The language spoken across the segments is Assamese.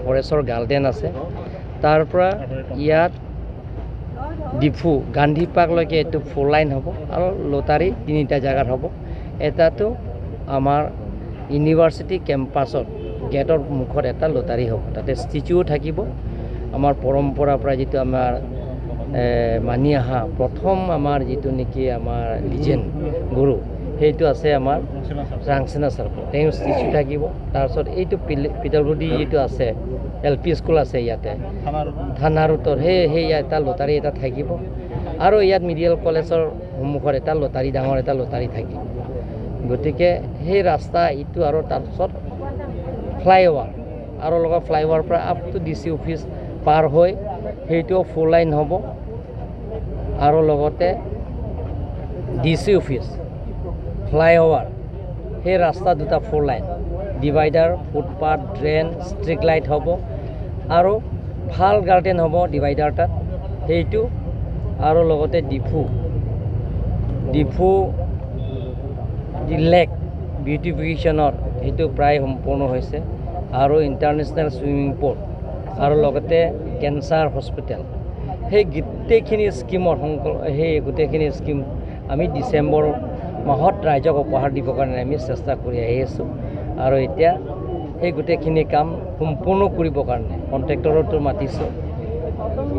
ফৰেষ্টৰ গাৰ্ডেন আছে তাৰ পৰা ইয়াত ডিফু গান্ধী পাৰ্কলৈকে এইটো 4 লাইন হ'ব আৰু লটাৰী 3টা জায়গাত হ'ব এটাটো আমাৰ ইউনিভাৰ্চিটি কেম্পাছত গেটৰ মুখত এটা লটাৰী হ'ব তাতে ষ্টেচুও থাকিব আমাৰ পৰম্পৰাৰ পৰা যেটো আমাৰ মানি আহা প্ৰথম আমাৰ যেটো নেকি আমাৰ লিজেন্ড গুৰু সেইটো আছে আমাৰ ৰাংচেনা চাৰ্কল তেওঁ ষ্টেচু থাকিব তাৰপিছত এইটো পিডব্লিউডি যেটো আছে এলপি স্কুল আছে ইয়াতে থানাৰুতৰ সেই এটা লটাৰী এটা থাকিব আৰু ইয়াত মিডিয়েল কলেজৰ সন্মুখত এটা লটাৰী ডাঙৰ এটা লটাৰী থাকিব গতিকে সেই ৰাস্তা ইটো আৰু তাৰপিছত ফ্লাইঅভাৰ আৰু লগত ফ্লাইঅভাৰ পৰা আপ টু ডিসি অফিচ পাৰ হৈ সেইটো 4 লাইন হ'ব আৰু লগতে ডিসি অফিচ ফ্লাইঅভাৰ সেই ৰাস্তা দুটা 4 line divider footpath drain street light হ'ব আৰু ভাল গাৰ্ডেন হ'ব ডিভাইডাৰ তাত সেইটো আৰু লগতে ডিফু লেক বিউটিফিকেশ্যনৰ সেইটো প্ৰায় সম্পূৰ্ণ হৈছে আৰু ইণ্টাৰনেশ্যনেল ছুইমিং পুল আৰু লগতে কেঞ্চাৰ হস্পিটেল সেই গোটেইখিনি স্কিমৰ সেই গোটেইখিনি স্কিম আমি ডিচেম্বৰ মাহত ৰাইজক উপহাৰ দিবৰ কাৰণে আমি চেষ্টা কৰি আহি আছোঁ আৰু এতিয়া সেই গোটেইখিনি কাম সম্পূৰ্ণ কৰিবৰ কাৰণে কণ্ট্ৰেক্টৰটো মাতিছোঁ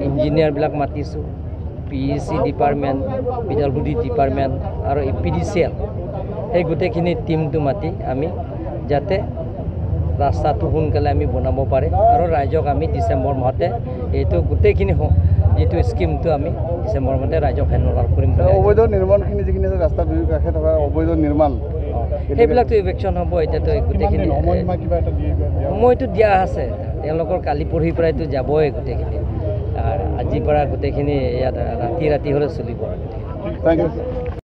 ইঞ্জিনিয়াৰবিলাক মাতিছোঁ PEC ডিপাৰ্টমেণ্ট পিডব্লিউডি ডিপাৰ্টমেণ্ট আৰু EPDCL সেই গোটেইখিনি টিমটো মাতি আমি যাতে ৰাস্তাটো সোনকালে আমি বনাব পাৰে আৰু ৰাইজক আমি ডিচেম্বৰ মাহতে এইটো গোটেইখিনি যেটো স্কিমটো আমি ডিচেম্বৰ মাহতে ৰাইজক হেণ্ডঅভাৰ কৰিম অবৈধ নিৰ্মাণখিনি যিখিনি আছে ৰাস্তাৰ দুয়ো কাষে থকা অবৈধ নিৰ্মাণ সেইবিলাকতো ইভেকশ্যন হ'ব এতিয়াতো গোটেইখিনি সময়টো দিয়া আছে তেওঁলোকৰ কালি পৰহি পৰাইতো যাবই গোটেইখিনি আজিৰ পৰা গোটেইখিনি ইয়াত ৰাতি হ'লে চলিব Thank you.